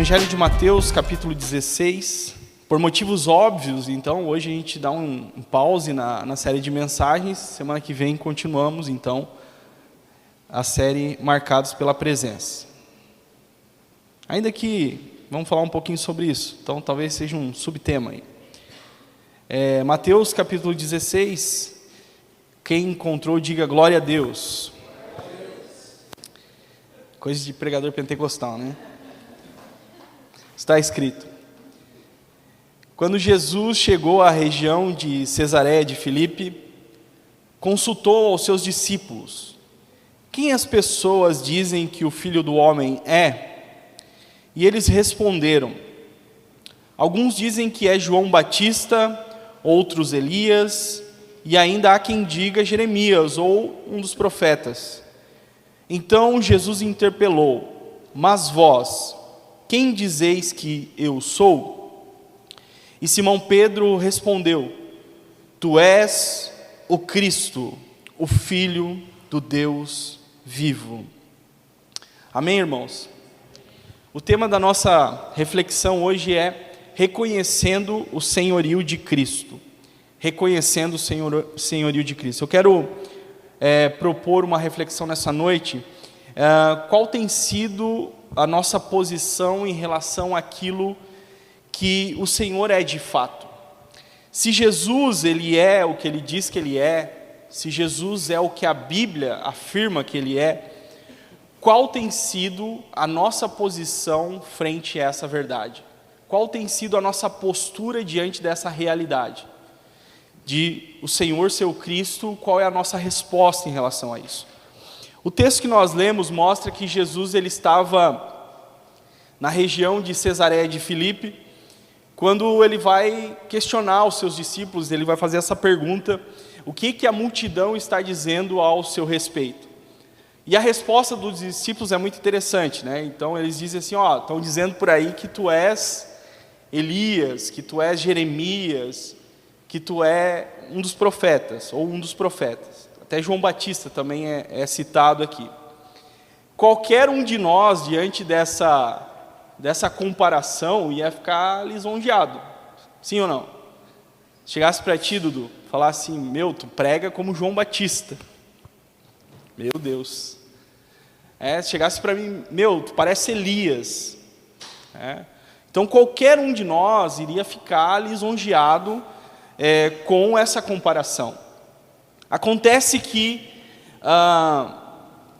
Evangelho de Mateus, capítulo 16. Por motivos óbvios, então, hoje a gente dá um pause na série de mensagens. Semana que vem continuamos, então, a série Marcados pela Presença. Ainda que, vamos falar um pouquinho sobre isso. Então, talvez seja um subtema aí. Mateus, capítulo 16. Quem encontrou, diga glória a Deus. Coisa de pregador pentecostal, né? Está escrito: quando Jesus chegou à região de Cesareia de Filipe, consultou aos seus discípulos: quem as pessoas dizem que o Filho do Homem é? E eles responderam: alguns dizem que é João Batista, outros Elias, e ainda há quem diga Jeremias ou um dos profetas. Então Jesus interpelou: mas vós, quem dizeis que eu sou? E Simão Pedro respondeu: tu és o Cristo, o Filho do Deus vivo. Amém, irmãos? O tema da nossa reflexão hoje é reconhecendo o senhorio de Cristo. Reconhecendo o senhorio de Cristo. Eu quero propor uma reflexão nessa noite. Qual tem sido a nossa posição em relação àquilo que o Senhor é de fato? Se Jesus ele é o que ele diz que ele é, se Jesus é o que a Bíblia afirma que ele é, qual tem sido a nossa posição frente a essa verdade? Qual tem sido a nossa postura diante dessa realidade? De o Senhor ser o Cristo, qual é a nossa resposta em relação a isso? O texto que nós lemos mostra que Jesus ele estava na região de Cesareia de Filipe, quando ele vai questionar os seus discípulos, ele vai fazer essa pergunta: o que a multidão está dizendo ao seu respeito? E a resposta dos discípulos é muito interessante, né? Então eles dizem assim: estão dizendo por aí que tu és Elias, que tu és Jeremias, que tu é um dos profetas, ou um dos profetas. Até João Batista também é citado aqui. Qualquer um de nós, diante dessa comparação, ia ficar lisonjeado. Sim ou não? Chegasse para ti, Dudu, falar assim: tu prega como João Batista. Meu Deus. Chegasse para mim: tu parece Elias. Então qualquer um de nós iria ficar lisonjeado com essa comparação. Acontece que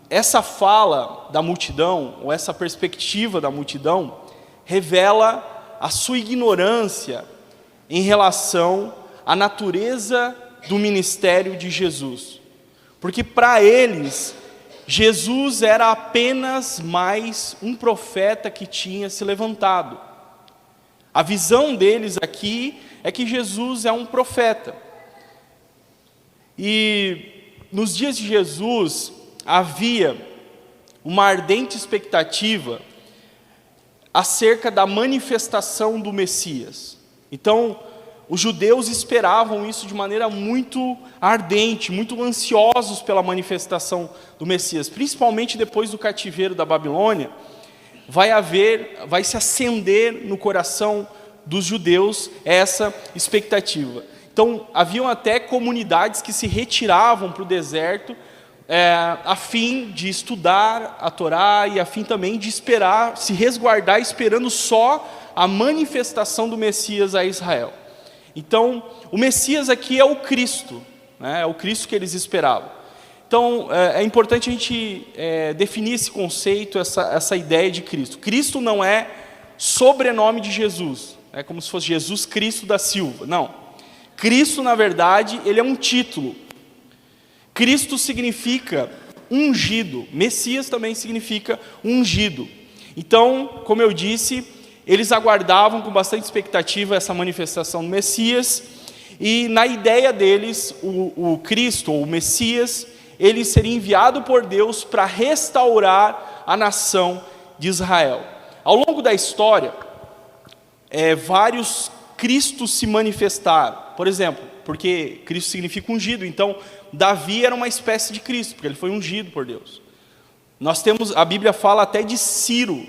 essa fala da multidão, ou essa perspectiva da multidão, revela a sua ignorância em relação à natureza do ministério de Jesus. Porque para eles, Jesus era apenas mais um profeta que tinha se levantado. A visão deles aqui é que Jesus é um profeta. E nos dias de Jesus havia uma ardente expectativa acerca da manifestação do Messias. Então, os judeus esperavam isso de maneira muito ardente, muito ansiosos pela manifestação do Messias. Principalmente depois do cativeiro da Babilônia, vai se acender no coração dos judeus essa expectativa. Então, haviam até comunidades que se retiravam para o deserto a fim de estudar a Torá e a fim também de esperar, se resguardar, esperando só a manifestação do Messias a Israel. Então, o Messias aqui é o Cristo, né? É o Cristo que eles esperavam. Então, é importante a gente definir esse conceito, essa ideia de Cristo. Cristo não é sobrenome de Jesus, é como se fosse Jesus Cristo da Silva, não. Cristo, na verdade, ele é um título. Cristo significa ungido. Messias também significa ungido. Então, como eu disse, eles aguardavam com bastante expectativa essa manifestação do Messias. E na ideia deles, o Cristo, ou o Messias, ele seria enviado por Deus para restaurar a nação de Israel. Ao longo da história, vários Cristos se manifestaram. Por exemplo, porque Cristo significa ungido, então Davi era uma espécie de Cristo, porque ele foi ungido por Deus. A Bíblia fala até de Ciro,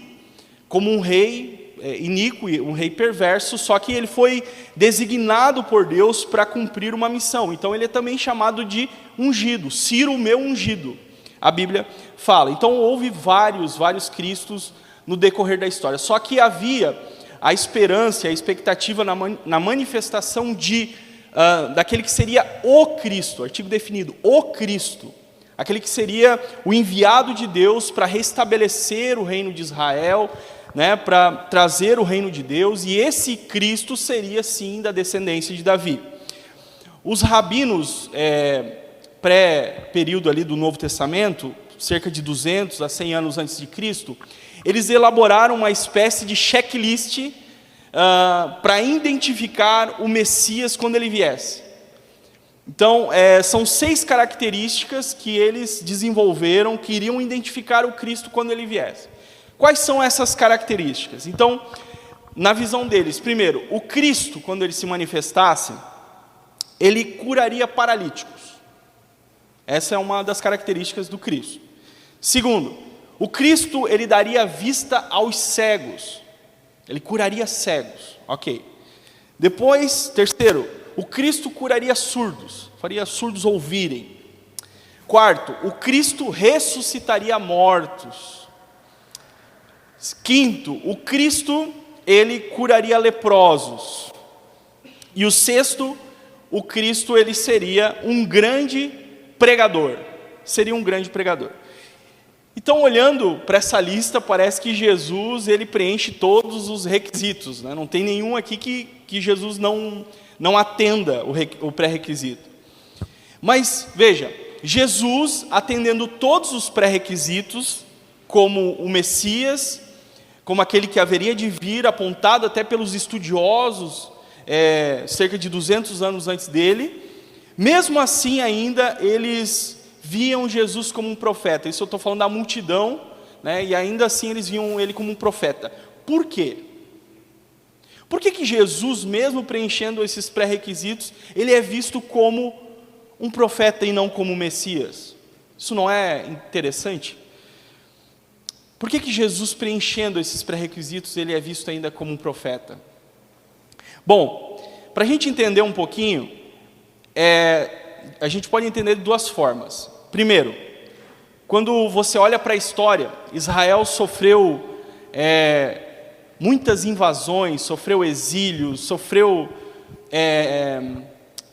como um rei iníquo, um rei perverso, só que ele foi designado por Deus para cumprir uma missão. Então ele é também chamado de ungido, Ciro, meu ungido, a Bíblia fala. Então houve vários Cristos no decorrer da história, só que havia a esperança, a expectativa na manifestação daquele que seria o Cristo, artigo definido, o Cristo, aquele que seria o enviado de Deus para restabelecer o reino de Israel, né, para trazer o reino de Deus, e esse Cristo seria sim da descendência de Davi. Os rabinos pré-período ali do Novo Testamento, cerca de 200 a 100 anos antes de Cristo, eles elaboraram uma espécie de checklist para identificar o Messias quando ele viesse. Então, são 6 características que eles desenvolveram, que iriam identificar o Cristo quando ele viesse. Quais são essas características? Então, na visão deles, primeiro, o Cristo, quando ele se manifestasse, ele curaria paralíticos. Essa é uma das características do Cristo. Segundo, o Cristo, ele daria vista aos cegos. Ele curaria cegos, ok. Depois, terceiro, o Cristo curaria surdos, faria surdos ouvirem. Quarto, o Cristo ressuscitaria mortos. Quinto, o Cristo, ele curaria leprosos. E o sexto, o Cristo, ele seria um grande pregador. Seria um grande pregador. Então, olhando para essa lista, parece que Jesus, ele preenche todos os requisitos, né? Não tem nenhum aqui que Jesus não atenda o pré-requisito. Mas, veja, Jesus atendendo todos os pré-requisitos, como o Messias, como aquele que haveria de vir, apontado até pelos estudiosos, cerca de 200 anos antes dele, mesmo assim ainda eles viam Jesus como um profeta. Isso eu estou falando da multidão, né? E ainda assim eles viam ele como um profeta. Por quê? Por que Jesus, mesmo preenchendo esses pré-requisitos, ele é visto como um profeta e não como um Messias? Isso não é interessante? Por que Jesus, preenchendo esses pré-requisitos, ele é visto ainda como um profeta? Bom, para a gente entender um pouquinho, a gente pode entender de duas formas. Primeiro, quando você olha para a história, Israel sofreu muitas invasões, sofreu exílio, sofreu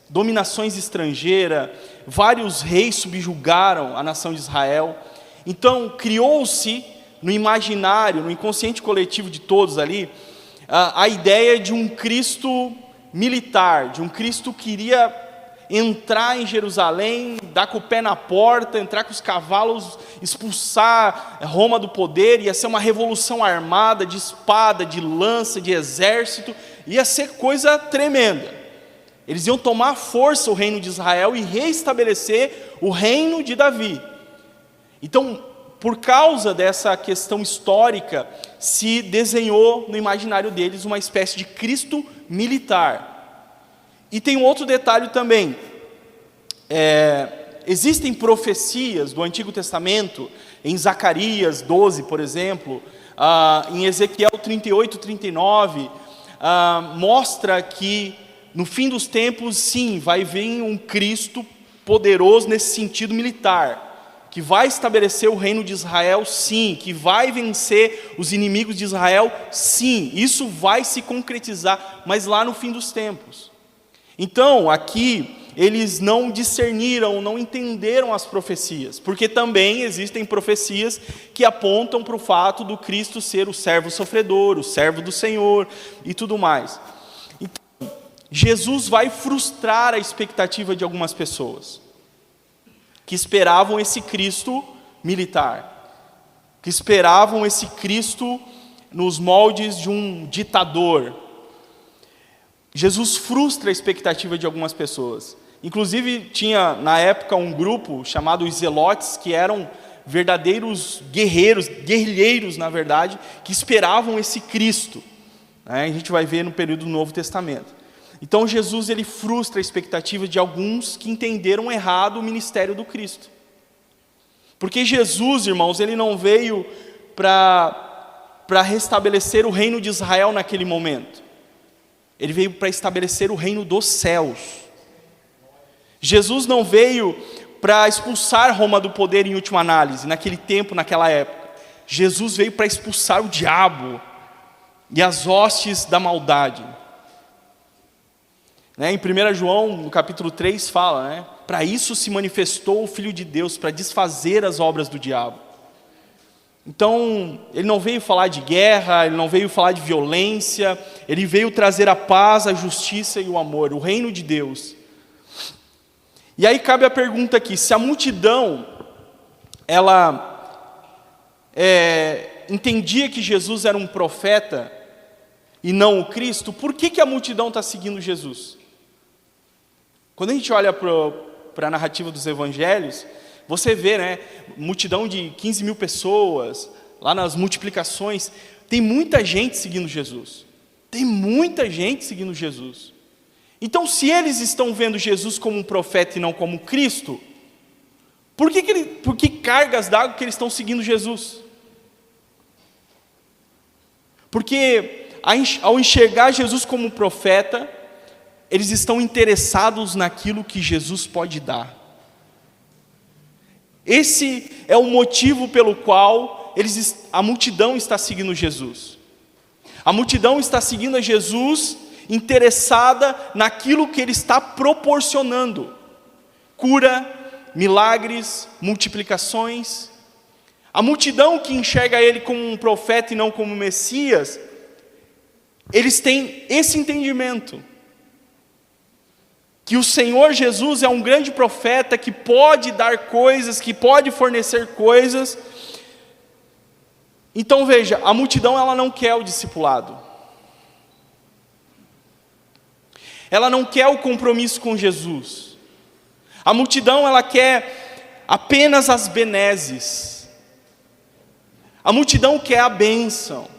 dominações estrangeiras, vários reis subjugaram a nação de Israel. Então, criou-se no imaginário, no inconsciente coletivo de todos ali, a ideia de um Cristo militar, de um Cristo que iria entrar em Jerusalém, dar com o pé na porta, entrar com os cavalos, expulsar Roma do poder, ia ser uma revolução armada, de espada, de lança, de exército, ia ser coisa tremenda. Eles iam tomar à força o reino de Israel e reestabelecer o reino de Davi. Então, por causa dessa questão histórica, se desenhou no imaginário deles uma espécie de Cristo militar. E tem um outro detalhe também, existem profecias do Antigo Testamento, em Zacarias 12, por exemplo, em Ezequiel 38, 39, mostra que no fim dos tempos, sim, vai vir um Cristo poderoso nesse sentido militar, que vai estabelecer o reino de Israel, sim, que vai vencer os inimigos de Israel, sim, isso vai se concretizar, mas lá no fim dos tempos. Então, aqui, eles não discerniram, não entenderam as profecias, porque também existem profecias que apontam para o fato do Cristo ser o servo sofredor, o servo do Senhor e tudo mais. Então, Jesus vai frustrar a expectativa de algumas pessoas, que esperavam esse Cristo militar, que esperavam esse Cristo nos moldes de um ditador. Jesus frustra a expectativa de algumas pessoas. Inclusive, tinha na época um grupo chamado os Zelotes, que eram verdadeiros guerrilheiros, na verdade, que esperavam esse Cristo. A gente vai ver no período do Novo Testamento. Então, Jesus, ele frustra a expectativa de alguns que entenderam errado o ministério do Cristo. Porque Jesus, irmãos, ele não veio para para restabelecer o reino de Israel naquele momento. Ele veio para estabelecer o reino dos céus. Jesus não veio para expulsar Roma do poder em última análise, naquele tempo, naquela época. Jesus veio para expulsar o diabo e as hostes da maldade. Em 1 João, no capítulo 3, fala, para isso se manifestou o Filho de Deus, para desfazer as obras do diabo. Então, ele não veio falar de guerra, ele não veio falar de violência, ele veio trazer a paz, a justiça e o amor, o reino de Deus. E aí cabe a pergunta aqui, se a multidão, ela entendia que Jesus era um profeta e não o Cristo, por que a multidão está seguindo Jesus? Quando a gente olha para a narrativa dos evangelhos, você vê, multidão de 15 mil pessoas, lá nas multiplicações, tem muita gente seguindo Jesus. Tem muita gente seguindo Jesus. Então, se eles estão vendo Jesus como um profeta e não como Cristo, por que cargas d'água que eles estão seguindo Jesus? Porque ao enxergar Jesus como um profeta, eles estão interessados naquilo que Jesus pode dar. Esse é o motivo pelo qual a multidão está seguindo Jesus. A multidão está seguindo a Jesus interessada naquilo que ele está proporcionando. Cura, milagres, multiplicações. A multidão que enxerga ele como um profeta e não como Messias, eles têm esse entendimento. Que o Senhor Jesus é um grande profeta que pode dar coisas, que pode fornecer coisas. Então veja, a multidão ela não quer o discipulado. Ela não quer o compromisso com Jesus. A multidão ela quer apenas as benesses. A multidão quer a bênção.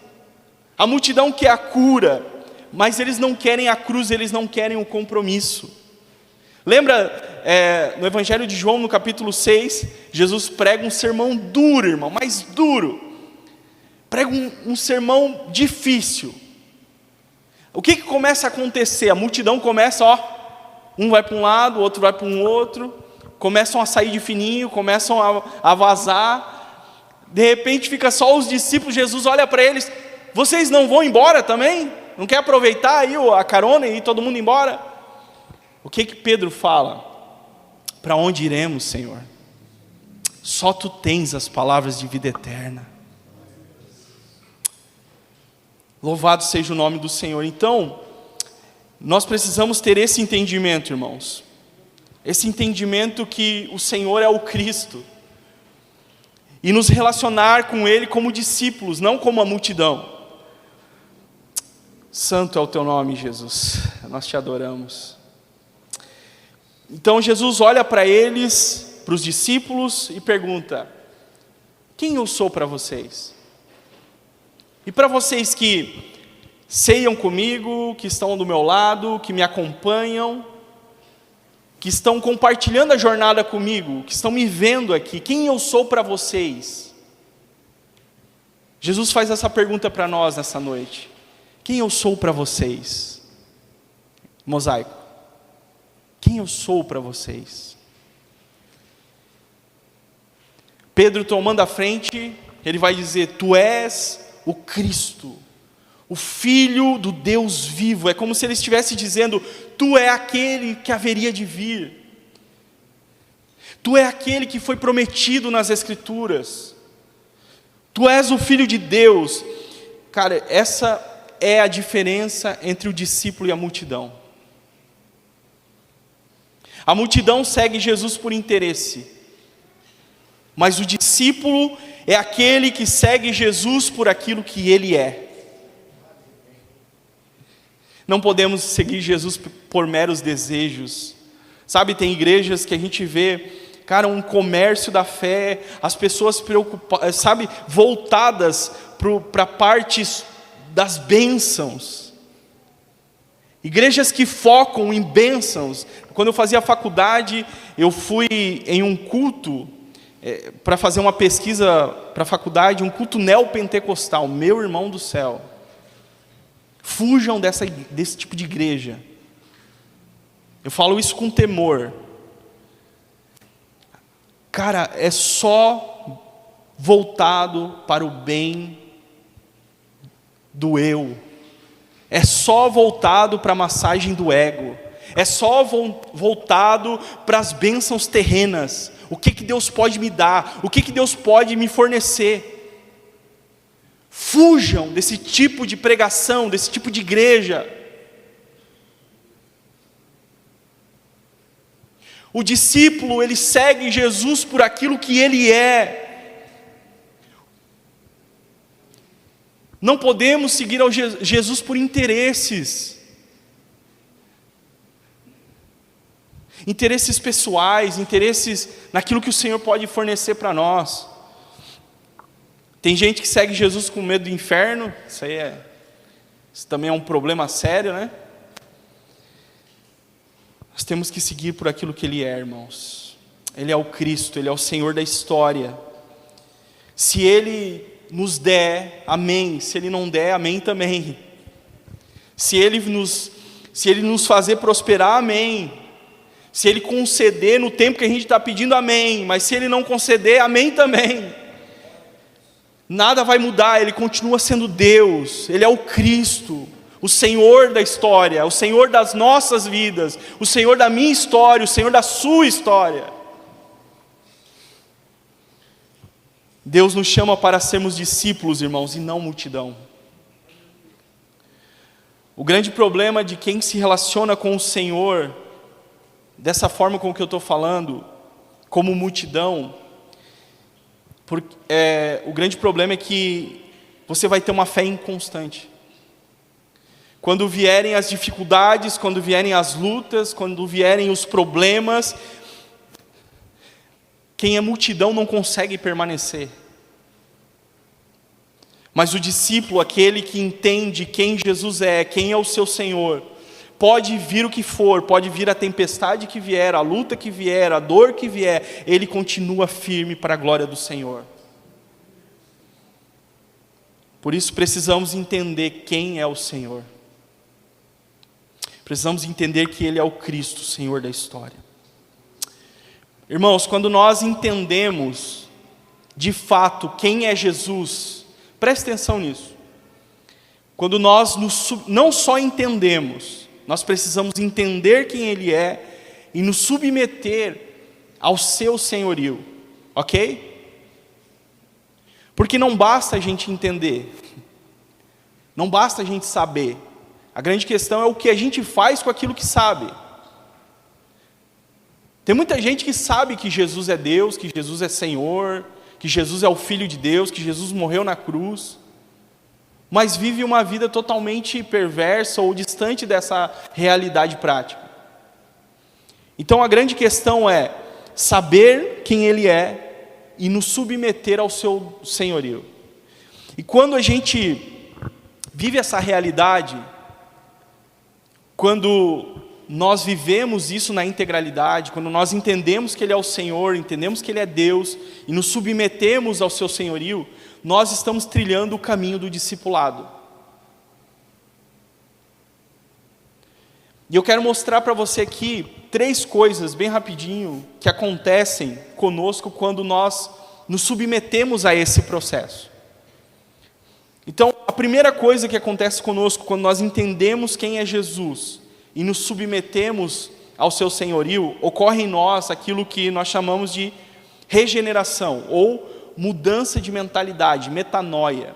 A multidão quer a cura. Mas eles não querem a cruz, eles não querem o compromisso. Lembra, no Evangelho de João, no capítulo 6, Jesus prega um sermão duro, irmão, mas duro. Prega um sermão difícil. O que começa a acontecer? A multidão começa, um vai para um lado, o outro vai para um outro, começam a sair de fininho, começam a vazar. De repente fica só os discípulos, Jesus olha para eles, vocês não vão embora também? Não quer aproveitar aí a carona e ir todo mundo embora? O que Pedro fala? Para onde iremos, Senhor? Só Tu tens as palavras de vida eterna. Louvado seja o nome do Senhor. Então, nós precisamos ter esse entendimento, irmãos. Esse entendimento que o Senhor é o Cristo. E nos relacionar com Ele como discípulos, não como a multidão. Santo é o Teu nome, Jesus. Nós Te adoramos. Então Jesus olha para eles, para os discípulos e pergunta: quem eu sou para vocês? E para vocês que ceiam comigo, que estão do meu lado, que me acompanham, que estão compartilhando a jornada comigo, que estão me vendo aqui, quem eu sou para vocês? Jesus faz essa pergunta para nós nessa noite: quem eu sou para vocês? Mosaico. Quem eu sou para vocês? Pedro tomando a frente, ele vai dizer: Tu és o Cristo, o Filho do Deus vivo. É como se ele estivesse dizendo: Tu é aquele que haveria de vir. Tu é aquele que foi prometido nas Escrituras. Tu és o Filho de Deus. Cara, essa é a diferença entre o discípulo e a multidão. A multidão segue Jesus por interesse, mas o discípulo é aquele que segue Jesus por aquilo que Ele é. Não podemos seguir Jesus por meros desejos. Sabe, tem igrejas que a gente vê, cara, um comércio da fé, as pessoas preocupadas, sabe, voltadas para partes das bênçãos. Igrejas que focam em bênçãos. Quando eu fazia faculdade, eu fui em um culto para fazer uma pesquisa para a faculdade, um culto neopentecostal. Meu irmão do céu. Fujam desse tipo de igreja. Eu falo isso com temor. Cara, é só voltado para o bem do eu. É só voltado para a massagem do ego. É só voltado para as bênçãos terrenas. O que Deus pode me dar? O que Deus pode me fornecer? Fujam desse tipo de pregação, desse tipo de igreja. O discípulo, ele segue Jesus por aquilo que ele é. Não podemos seguir ao Jesus por interesses. Interesses pessoais, interesses naquilo que o Senhor pode fornecer para nós. Tem gente que segue Jesus com medo do inferno. Isso também é um problema sério, né? Nós temos que seguir por aquilo que Ele é, irmãos. Ele é o Cristo, Ele é o Senhor da história. Se Ele nos der, amém. Se Ele não der, amém também. Se Ele nos fazer prosperar, amém. Se Ele conceder no tempo que a gente está pedindo, amém. Mas se Ele não conceder, amém também. Nada vai mudar, Ele continua sendo Deus. Ele é o Cristo, o Senhor da história, o Senhor das nossas vidas, o Senhor da minha história, o Senhor da sua história. Deus nos chama para sermos discípulos, irmãos, e não multidão. O grande problema de quem se relaciona com o Senhor, dessa forma com que eu estou falando, como multidão, o grande problema é que você vai ter uma fé inconstante. Quando vierem as dificuldades, quando vierem as lutas, quando vierem os problemas, quem é multidão não consegue permanecer. Mas o discípulo, aquele que entende quem Jesus é, quem é o seu Senhor, pode vir o que for, pode vir a tempestade que vier, a luta que vier, a dor que vier, ele continua firme para a glória do Senhor. Por isso precisamos entender quem é o Senhor. Precisamos entender que Ele é o Cristo, o Senhor da história. Irmãos, quando nós entendemos de fato quem é Jesus, preste atenção nisso. Quando nós não só entendemos, nós precisamos entender quem Ele é e nos submeter ao seu senhorio, ok? Porque não basta a gente entender, não basta a gente saber. A grande questão é o que a gente faz com aquilo que sabe. Tem muita gente que sabe que Jesus é Deus, que Jesus é Senhor, que Jesus é o Filho de Deus, que Jesus morreu na cruz, mas vive uma vida totalmente perversa ou distante dessa realidade prática. Então a grande questão é saber quem Ele é e nos submeter ao seu senhorio. E quando a gente vive essa realidade, quando nós vivemos isso na integralidade, quando nós entendemos que Ele é o Senhor, entendemos que Ele é Deus e nos submetemos ao seu senhorio, nós estamos trilhando o caminho do discipulado. E eu quero mostrar para você aqui 3 coisas, bem rapidinho, que acontecem conosco quando nós nos submetemos a esse processo. Então, a primeira coisa que acontece conosco quando nós entendemos quem é Jesus e nos submetemos ao seu senhorio, ocorre em nós aquilo que nós chamamos de regeneração ou mudança de mentalidade, metanoia.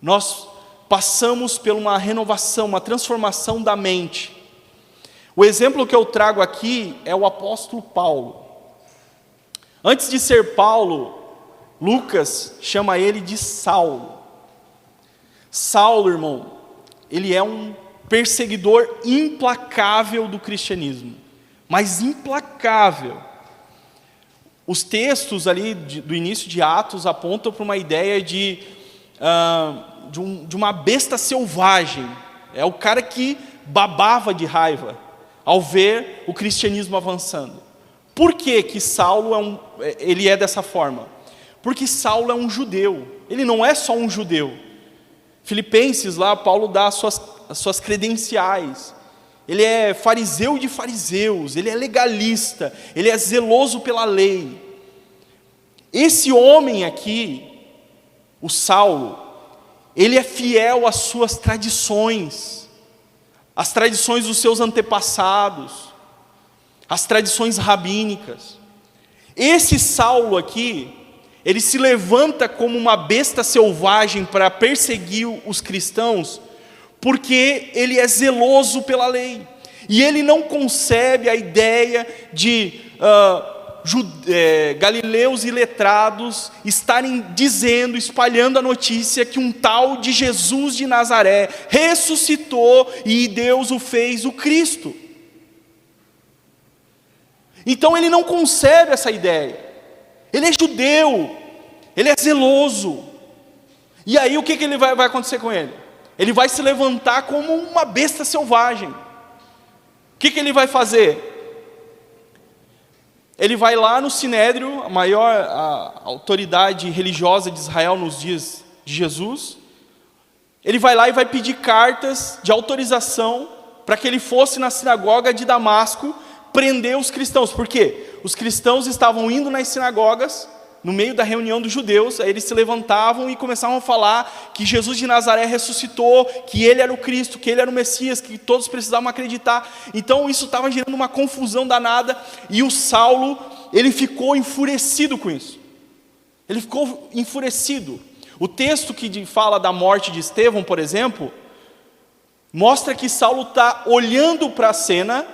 Nós passamos por uma renovação, uma transformação da mente. O exemplo que eu trago aqui é o apóstolo Paulo. Antes de ser Paulo, Lucas chama ele de Saulo. Saulo, irmão, ele é um perseguidor implacável do cristianismo, mas implacável. Os textos ali do início de Atos apontam para uma ideia de uma besta selvagem. É o cara que babava de raiva ao ver o cristianismo avançando. Por que que Saulo ele é dessa forma? Porque Saulo é um judeu, ele não é só um judeu. Filipenses lá, Paulo dá as suas credenciais. Ele é fariseu de fariseus, ele é legalista, ele é zeloso pela lei. Esse homem aqui, o Saulo, ele é fiel às suas tradições, às tradições dos seus antepassados, às tradições rabínicas. Esse Saulo aqui, ele se levanta como uma besta selvagem para perseguir os cristãos, porque ele é zeloso pela lei, e ele não concebe a ideia de galileus e letrados estarem dizendo, espalhando a notícia que um tal de Jesus de Nazaré ressuscitou e Deus o fez o Cristo. Então ele não concebe essa ideia. Ele é judeu, ele é zeloso. E aí o que ele vai acontecer com ele? Ele vai se levantar como uma besta selvagem. O que ele vai fazer? Ele vai lá no Sinédrio, a maior autoridade religiosa de Israel nos dias de Jesus. Ele vai lá e vai pedir cartas de autorização para que ele fosse na sinagoga de Damasco prender os cristãos. Por quê? Os cristãos estavam indo nas sinagogas, no meio da reunião dos judeus, aí eles se levantavam e começavam a falar que Jesus de Nazaré ressuscitou, que ele era o Cristo, que ele era o Messias, que todos precisavam acreditar. Então isso estava gerando uma confusão danada, e o Saulo, ele ficou enfurecido com isso. Ele ficou enfurecido. O texto que fala da morte de Estevão, por exemplo, mostra que Saulo está olhando para a cena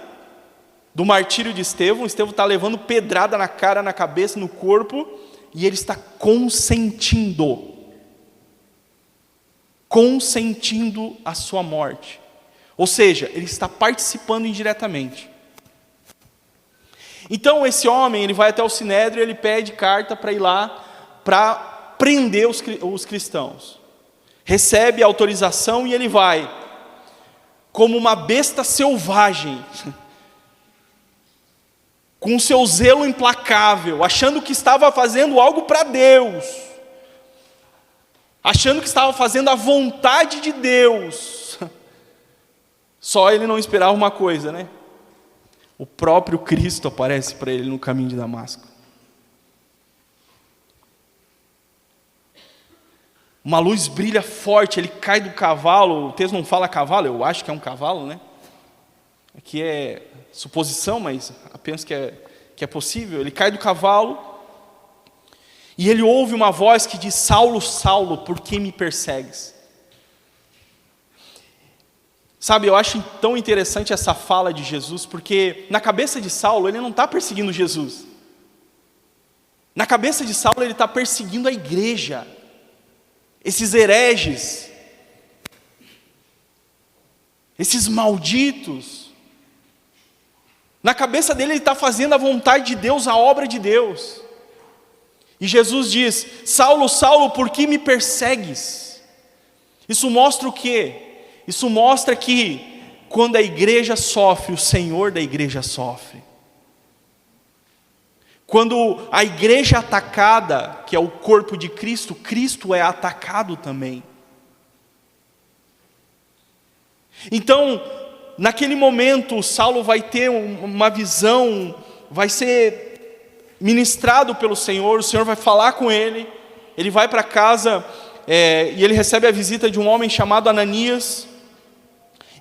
do martírio de Estevão. Estevão está levando pedrada na cara, na cabeça, no corpo, e ele está consentindo a sua morte. Ou seja, ele está participando indiretamente. Então esse homem, ele vai até o Sinédrio, ele pede carta para ir lá, para prender os cristãos. Recebe a autorização e ele vai, como uma besta selvagem, com o seu zelo implacável, achando que estava fazendo algo para Deus, achando que estava fazendo a vontade de Deus. Só ele não esperava uma coisa, né? O próprio Cristo aparece para ele no caminho de Damasco. Uma luz brilha forte, ele cai do cavalo. O texto não fala cavalo, eu acho que é um cavalo, né? Aqui é suposição, mas penso que é possível. Ele cai do cavalo e ele ouve uma voz que diz: Saulo, Saulo, por que me persegues? Sabe, eu acho tão interessante essa fala de Jesus, porque na cabeça de Saulo, ele não está perseguindo Jesus. Na cabeça de Saulo, ele está perseguindo a igreja, esses hereges, esses malditos. Na cabeça dele, ele está fazendo a vontade de Deus, a obra de Deus. E Jesus diz: Saulo, Saulo, por que me persegues? Isso mostra o quê? Isso mostra que quando a igreja sofre, o Senhor da igreja sofre. Quando a igreja é atacada, que é o corpo de Cristo, Cristo é atacado também. Então, naquele momento, Saulo vai ter uma visão, vai ser ministrado pelo Senhor, o Senhor vai falar com ele, ele vai para casa e ele recebe a visita de um homem chamado Ananias.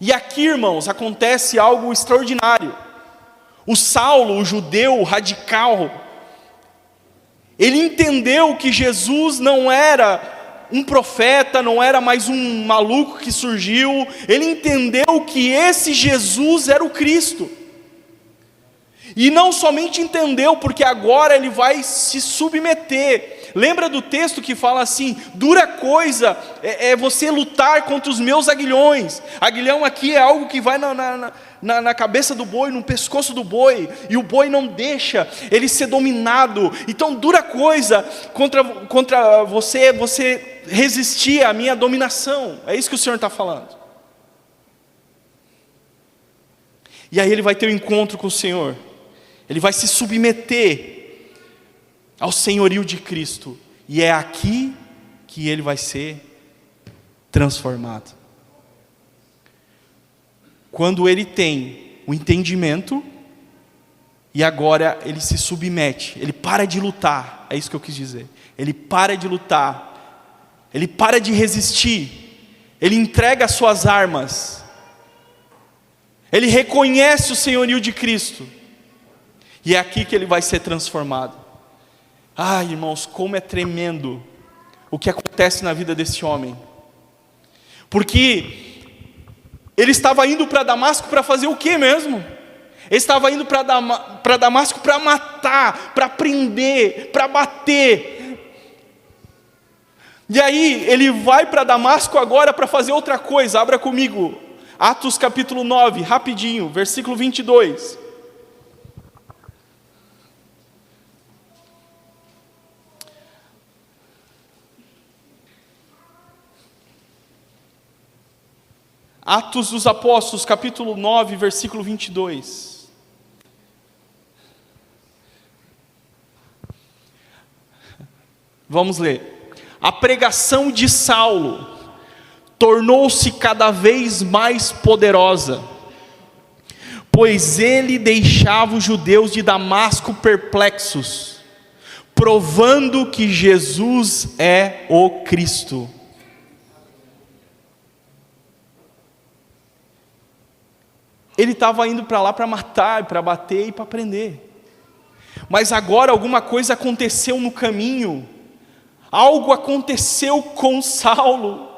E aqui, irmãos, acontece algo extraordinário. O Saulo, o judeu radical, ele entendeu que Jesus não era um profeta, não era mais um maluco que surgiu. Ele entendeu que esse Jesus era o Cristo. E não somente entendeu, porque agora ele vai se submeter. Lembra do texto que fala assim: dura coisa é você lutar contra os meus aguilhões. Aguilhão aqui é algo que vai na cabeça do boi, no pescoço do boi, e o boi não deixa ele ser dominado. Então dura coisa contra você resistir à minha dominação. É isso que o Senhor está falando. E aí ele vai ter um encontro com o Senhor. Ele vai se submeter ao senhorio de Cristo. E é aqui que ele vai ser transformado. Quando ele tem o entendimento, e agora ele se submete, ele para de lutar, é isso que eu quis dizer. Ele para de lutar, ele para de resistir, ele entrega as suas armas, ele reconhece o senhorio de Cristo, e é aqui que ele vai ser transformado. Ai, irmãos, como é tremendo o que acontece na vida desse homem, porque ele estava indo para Damasco para fazer o que mesmo? Ele estava indo para Damasco para matar, para prender, para bater. E aí ele vai para Damasco agora para fazer outra coisa. Abra comigo, Atos capítulo 9, rapidinho, versículo 22. Atos dos Apóstolos, capítulo 9, versículo 22. Vamos ler. A pregação de Saulo tornou-se cada vez mais poderosa, pois ele deixava os judeus de Damasco perplexos, provando que Jesus é o Cristo. Ele estava indo para lá para matar, para bater e para prender. Mas agora alguma coisa aconteceu no caminho. Algo aconteceu com Saulo.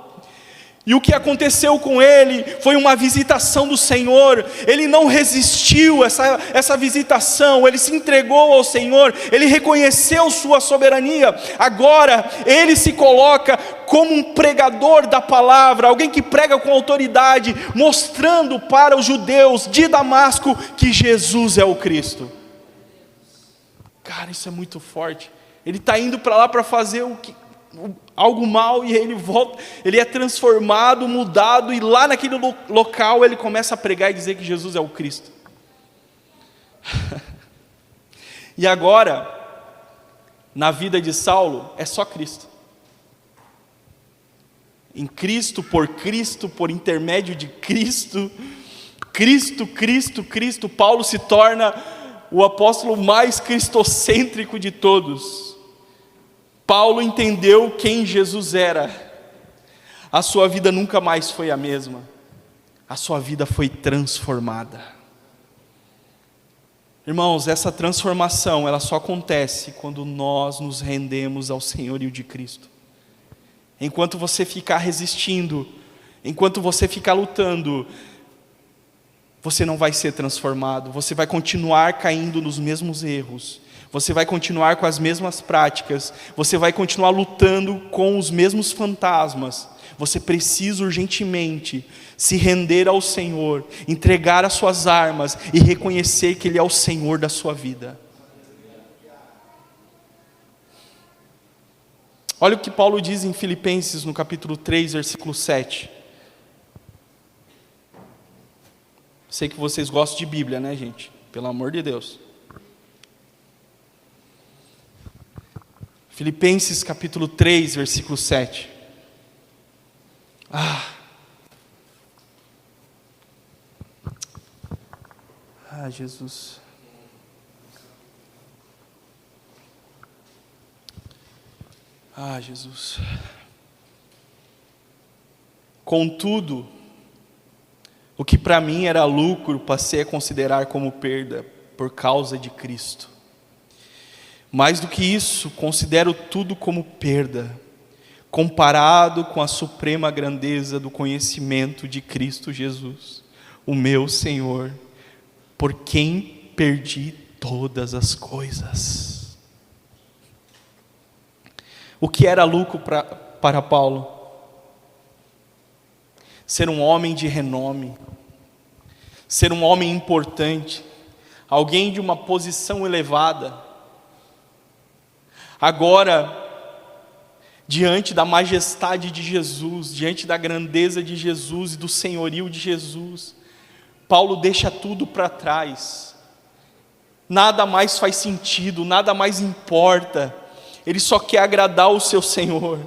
E o que aconteceu com ele foi uma visitação do Senhor. Ele não resistiu a essa visitação, ele se entregou ao Senhor, ele reconheceu sua soberania. Agora ele se coloca como um pregador da palavra, alguém que prega com autoridade, mostrando para os judeus de Damasco que Jesus é o Cristo. Cara, isso é muito forte. Ele está indo para lá para fazer algo mal, e ele volta, ele é transformado, mudado, e lá naquele local ele começa a pregar e dizer que Jesus é o Cristo. E agora, na vida de Saulo, é só Cristo. Em Cristo, por intermédio de Cristo, Cristo, Paulo se torna o apóstolo mais cristocêntrico de todos. Paulo entendeu quem Jesus era. A sua vida nunca mais foi a mesma. A sua vida foi transformada. Irmãos, essa transformação, ela só acontece quando nós nos rendemos ao senhorio de Cristo. Enquanto você ficar resistindo, enquanto você ficar lutando, você não vai ser transformado. Você vai continuar caindo nos mesmos erros. Você vai continuar com as mesmas práticas, você vai continuar lutando com os mesmos fantasmas. Você precisa urgentemente se render ao Senhor, entregar as suas armas e reconhecer que Ele é o Senhor da sua vida. Olha o que Paulo diz em Filipenses, no capítulo 3, versículo 7. Sei que vocês gostam de Bíblia, né, gente? Pelo amor de Deus. Filipenses capítulo 3, versículo 7. Jesus. Jesus. Contudo, o que para mim era lucro, passei a considerar como perda por causa de Cristo. Mais do que isso, considero tudo como perda, comparado com a suprema grandeza do conhecimento de Cristo Jesus, o meu Senhor, por quem perdi todas as coisas. O que era lucro para Paulo? Ser um homem de renome, ser um homem importante, alguém de uma posição elevada. Agora, diante da majestade de Jesus, diante da grandeza de Jesus e do senhorio de Jesus, Paulo deixa tudo para trás. nada mais faz sentido, nada mais importa. Ele só quer agradar o seu Senhor,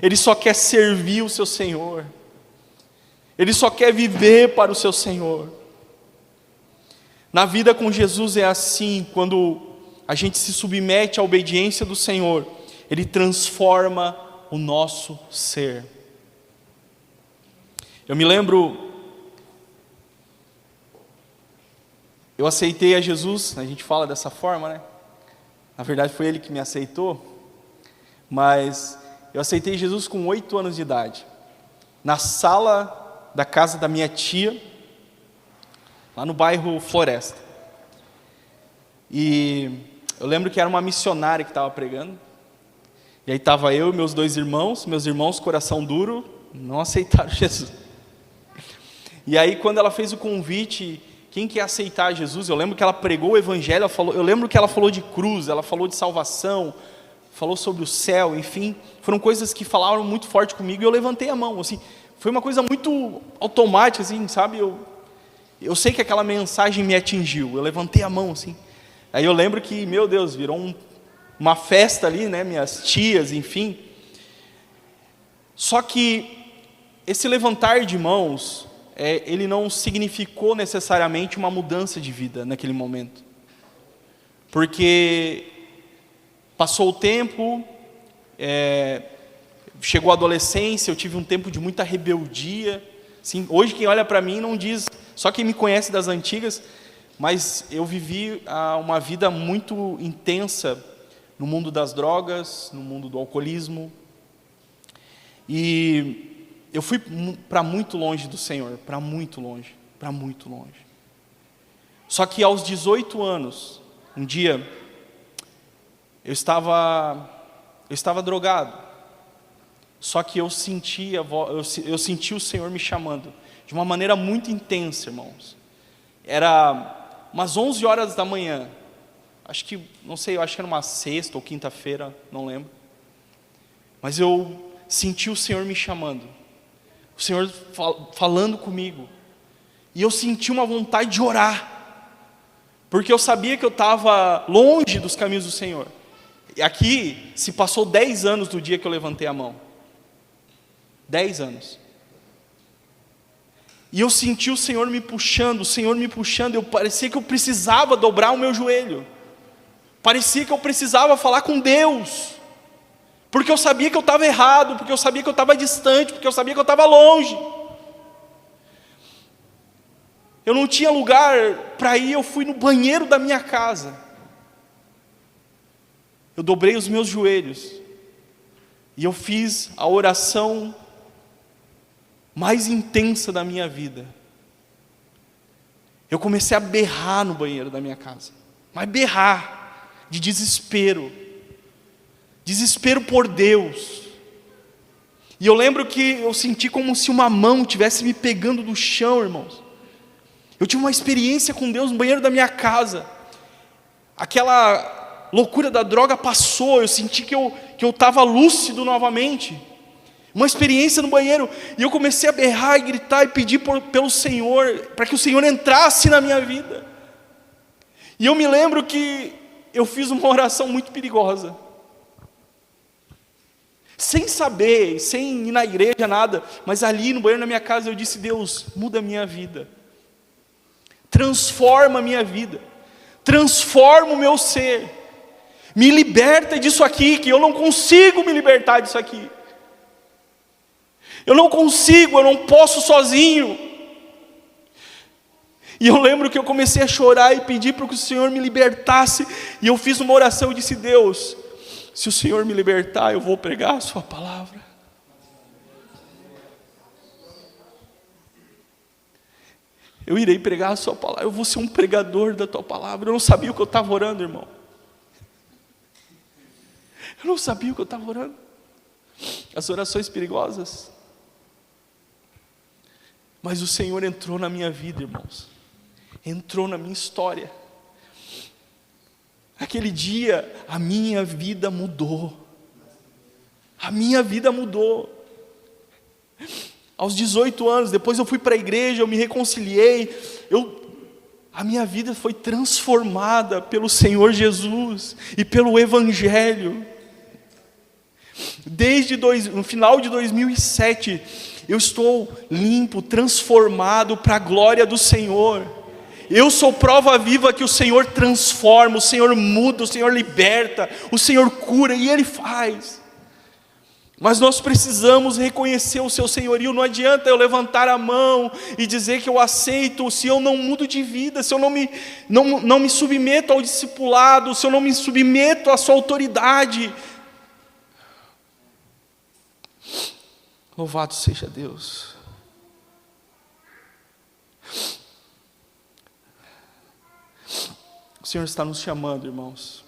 ele só quer servir o seu Senhor, ele só quer viver para o seu Senhor. Na vida com Jesus é assim. Quando a gente se submete à obediência do Senhor, Ele transforma o nosso ser. Eu me lembro, eu aceitei a Jesus, a gente fala dessa forma, né? Na verdade foi Ele que me aceitou, mas eu aceitei Jesus com 8 anos de idade, na sala da casa da minha tia, lá no bairro Floresta. E eu lembro que era uma missionária que estava pregando, e aí estava eu e meus 2 irmãos, coração duro, não aceitaram Jesus. E aí quando ela fez o convite, quem quer aceitar Jesus, eu lembro que ela pregou o evangelho, eu lembro que ela falou de cruz, ela falou de salvação, falou sobre o céu, enfim, foram coisas que falaram muito forte comigo, e eu levantei a mão, assim, foi uma coisa muito automática, assim, sabe, eu sei que aquela mensagem me atingiu, eu levantei a mão, assim. Aí eu lembro que, meu Deus, virou uma festa ali, né, minhas tias, enfim. Só que esse levantar de mãos, ele não significou necessariamente uma mudança de vida naquele momento. Porque passou o tempo, chegou a adolescência, eu tive um tempo de muita rebeldia. Assim, hoje quem olha para mim não diz, só quem me conhece das antigas, mas eu vivi uma vida muito intensa no mundo das drogas, no mundo do alcoolismo, e eu fui para muito longe do Senhor, para muito longe. Só que aos 18 anos, um dia, eu estava drogado, só que eu senti o Senhor me chamando, de uma maneira muito intensa, irmãos. Era umas 11 horas da manhã, acho que era uma sexta ou quinta-feira, não lembro. Mas eu senti o Senhor me chamando, o Senhor falando comigo, e eu senti uma vontade de orar, porque eu sabia que eu estava longe dos caminhos do Senhor. E aqui se passou 10 anos do dia que eu levantei a mão, 10 anos. E eu senti o Senhor me puxando, parecia que eu precisava dobrar o meu joelho, parecia que eu precisava falar com Deus, porque eu sabia que eu estava errado, porque eu sabia que eu estava distante, porque eu sabia que eu estava longe. Eu não tinha lugar para ir, eu fui no banheiro da minha casa, eu dobrei os meus joelhos, e eu fiz a oração mais intensa da minha vida. Eu comecei a berrar no banheiro da minha casa, mas berrar, de desespero por Deus. E eu lembro que eu senti como se uma mão estivesse me pegando do chão, irmãos. Eu tive uma experiência com Deus no banheiro da minha casa. Aquela loucura da droga passou, eu senti que eu estava lúcido novamente. Uma experiência no banheiro, e eu comecei a berrar e gritar e pedir pelo Senhor, para que o Senhor entrasse na minha vida. E eu me lembro que eu fiz uma oração muito perigosa, sem saber, sem ir na igreja, nada, mas ali no banheiro da minha casa eu disse: Deus, muda a minha vida, transforma a minha vida, transforma o meu ser, me liberta disso aqui, que eu não consigo me libertar disso aqui. Eu não consigo, eu não posso sozinho. E eu lembro que eu comecei a chorar e pedir para que o Senhor me libertasse. E eu fiz uma oração e disse: Deus, se o Senhor me libertar, eu vou pregar a sua palavra. Eu irei pregar a sua palavra, eu vou ser um pregador da tua palavra. Eu não sabia o que eu estava orando, irmão. Eu não sabia o que eu estava orando. As orações perigosas. Mas o Senhor entrou na minha vida, irmãos. Entrou na minha história. Aquele dia, a minha vida mudou. A minha vida mudou. Aos 18 anos, depois eu fui para a igreja, eu me reconciliei. A minha vida foi transformada pelo Senhor Jesus e pelo Evangelho. No final de 2007, eu estou limpo, transformado para a glória do Senhor. Eu sou prova viva que o Senhor transforma, o Senhor muda, o Senhor liberta, o Senhor cura, e Ele faz. Mas nós precisamos reconhecer o seu senhorio. Não adianta eu levantar a mão e dizer que eu aceito, se eu não mudo de vida, se eu não me submeto ao discipulado, se eu não me submeto à sua autoridade. Louvado seja Deus. O Senhor está nos chamando, irmãos.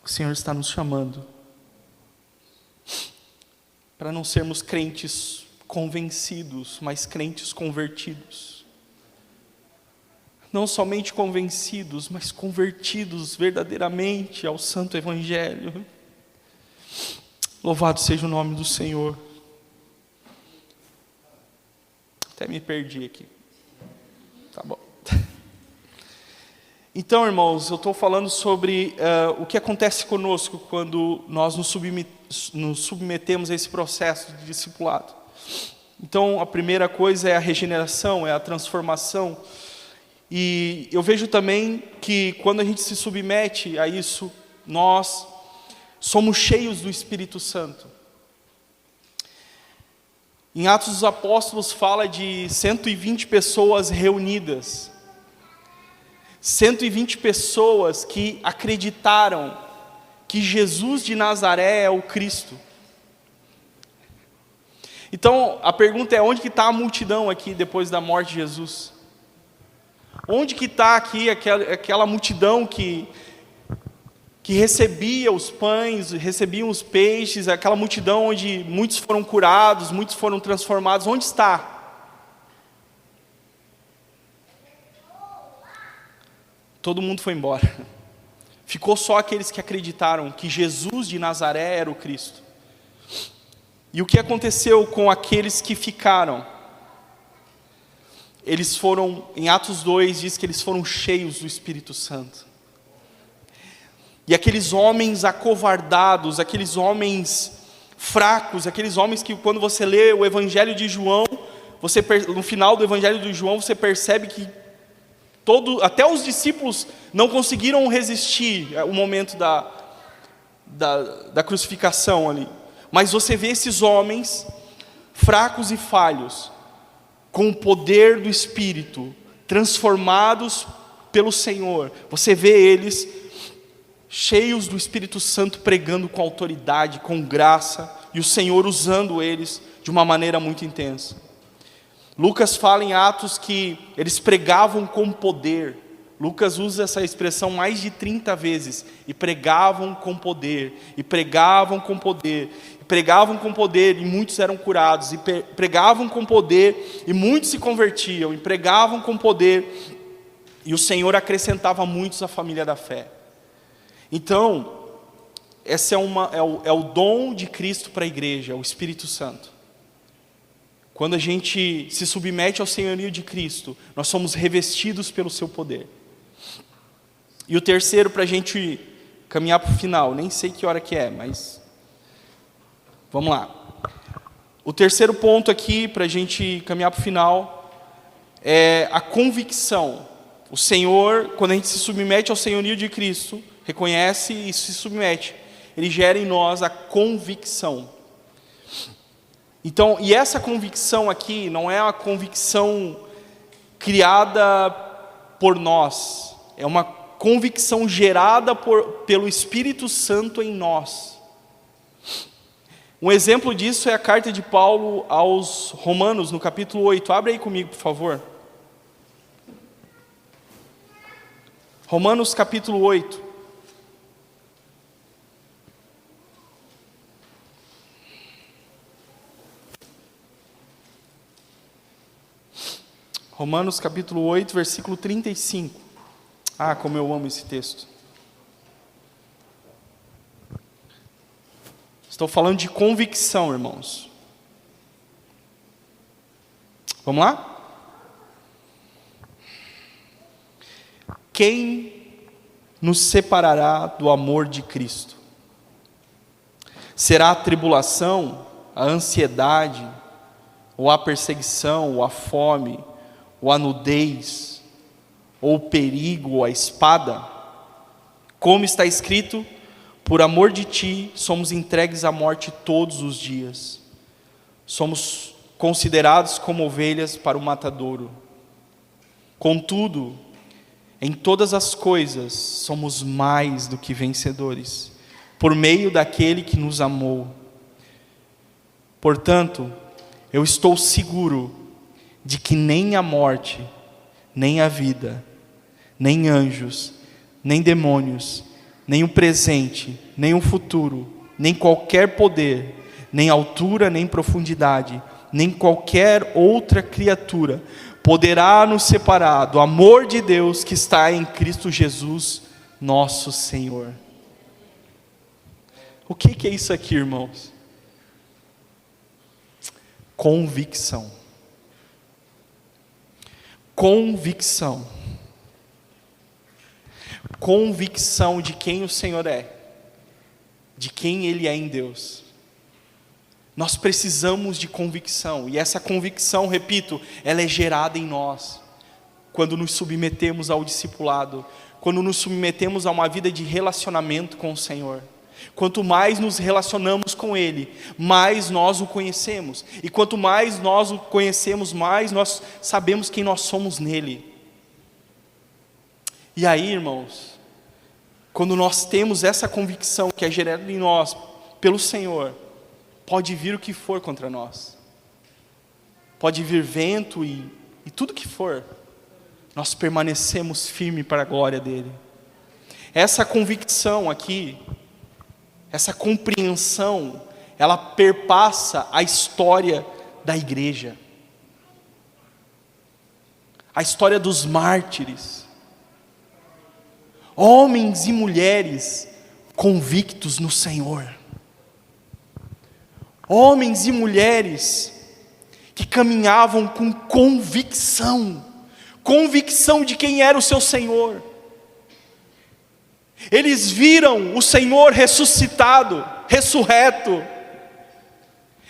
O Senhor está nos chamando para não sermos crentes convencidos, mas crentes convertidos. Não somente convencidos, mas convertidos verdadeiramente ao Santo Evangelho. Louvado seja o nome do Senhor. Até me perdi aqui. Tá bom. Então, irmãos, eu estou falando sobre o que acontece conosco quando nós nos submetemos a esse processo de discipulado. Então, a primeira coisa é a regeneração, é a transformação. E eu vejo também que quando a gente se submete a isso, nós somos cheios do Espírito Santo. Em Atos dos Apóstolos fala de 120 pessoas reunidas. 120 pessoas que acreditaram que Jesus de Nazaré é o Cristo. Então, a pergunta é, onde que está a multidão aqui depois da morte de Jesus? Onde que está aqui aquela multidão que recebia os pães, recebiam os peixes, aquela multidão onde muitos foram curados, muitos foram transformados? Onde está? Todo mundo foi embora. Ficou só aqueles que acreditaram que Jesus de Nazaré era o Cristo. E o que aconteceu com aqueles que ficaram? Eles foram, em Atos 2, diz que eles foram cheios do Espírito Santo. E aqueles homens acovardados, aqueles homens fracos, aqueles homens que quando você lê o Evangelho de João, no final do Evangelho de João, você percebe que até os discípulos não conseguiram resistir ao momento da crucificação ali. Mas você vê esses homens fracos e falhos, com o poder do Espírito, transformados pelo Senhor. Você vê eles cheios do Espírito Santo, pregando com autoridade, com graça, e o Senhor usando eles de uma maneira muito intensa. Lucas fala em Atos que eles pregavam com poder. Lucas usa essa expressão mais de 30 vezes. E pregavam com poder, e pregavam com poder, e pregavam com poder, e muitos eram curados. E pregavam com poder, e muitos se convertiam. E pregavam com poder, e o Senhor acrescentava muitos à família da fé. Então, esse é o dom de Cristo para a igreja, o Espírito Santo. Quando a gente se submete ao senhorio de Cristo, nós somos revestidos pelo seu poder. E o terceiro, para a gente caminhar para o final, nem sei que hora que é, mas vamos lá. O terceiro ponto aqui, para a gente caminhar para o final, é a convicção. O Senhor, quando a gente se submete ao senhorio de Cristo, reconhece e se submete, Ele gera em nós a convicção. Então, e essa convicção aqui não é uma convicção criada por nós, é uma convicção gerada pelo Espírito Santo em nós. Um exemplo disso é a carta de Paulo aos Romanos, no capítulo 8. Abre aí comigo, por favor. Romanos capítulo 8. Romanos capítulo 8, versículo 35. Ah, como eu amo esse texto. Estou falando de convicção, irmãos. Vamos lá? Quem nos separará do amor de Cristo? Será a tribulação, a ansiedade, ou a perseguição, ou a fome, ou a nudez, ou o perigo, ou a espada? Como está escrito: por amor de ti somos entregues à morte todos os dias. Somos considerados como ovelhas para o matadouro. Contudo, em todas as coisas somos mais do que vencedores, por meio daquele que nos amou. Portanto, eu estou seguro de que nem a morte, nem a vida, nem anjos, nem demônios, nem o presente, nem o futuro, nem qualquer poder, nem altura, nem profundidade, nem qualquer outra criatura poderá nos separar do amor de Deus que está em Cristo Jesus, nosso Senhor. O que é isso aqui, irmãos? Convicção. Convicção. Convicção de quem o Senhor é, de quem Ele é em Deus. Nós precisamos de convicção, e essa convicção, repito, ela é gerada em nós, quando nos submetemos ao discipulado, quando nos submetemos a uma vida de relacionamento com o Senhor. Quanto mais nos relacionamos com Ele, mais nós o conhecemos, e quanto mais nós o conhecemos, mais nós sabemos quem nós somos nele. E aí, irmãos, quando nós temos essa convicção que é gerada em nós pelo Senhor, pode vir o que for contra nós, pode vir vento e tudo que for, nós permanecemos firmes para a glória dEle. Essa convicção aqui, essa compreensão, ela perpassa a história da igreja, a história dos mártires, homens e mulheres convictos no Senhor, homens e mulheres que caminhavam com convicção de quem era o seu Senhor. Eles viram o Senhor ressuscitado, ressurreto.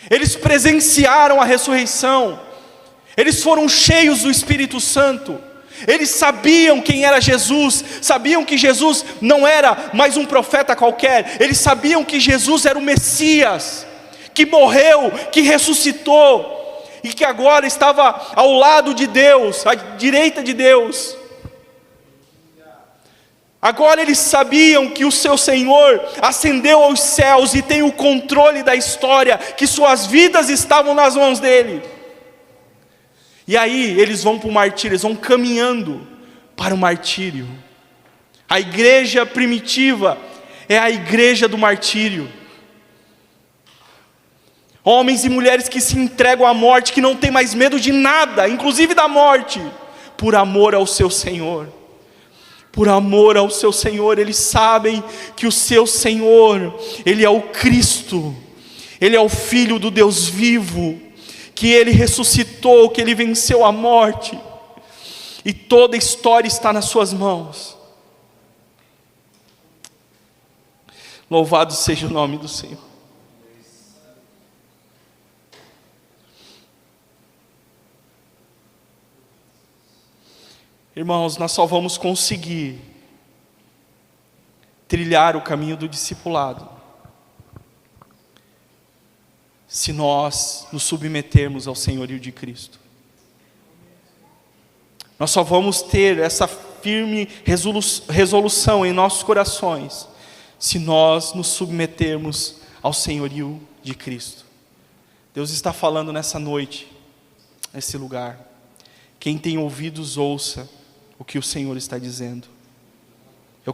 Eles presenciaram a ressurreição. Eles foram cheios do Espírito Santo. Eles sabiam quem era Jesus, sabiam que Jesus não era mais um profeta qualquer. Eles sabiam que Jesus era o Messias, que morreu, que ressuscitou, e que agora estava ao lado de Deus, à direita de Deus. Agora eles sabiam que o seu Senhor ascendeu aos céus e tem o controle da história, que suas vidas estavam nas mãos dele. E aí eles vão para o martírio, eles vão caminhando para o martírio. A igreja primitiva é a igreja do martírio. Homens e mulheres que se entregam à morte, que não tem mais medo de nada, inclusive da morte, por amor ao seu Senhor. Por amor ao seu Senhor, eles sabem que o seu Senhor, Ele é o Cristo, Ele é o Filho do Deus vivo, que Ele ressuscitou, que Ele venceu a morte, e toda a história está nas suas mãos. Louvado seja o nome do Senhor. Irmãos, nós só vamos conseguir trilhar o caminho do discipulado se nós nos submetermos ao senhorio de Cristo. Nós só vamos ter essa firme resolução em nossos corações se nós nos submetermos ao senhorio de Cristo. Deus está falando nessa noite, nesse lugar. Quem tem ouvidos, ouça o que o Senhor está dizendo.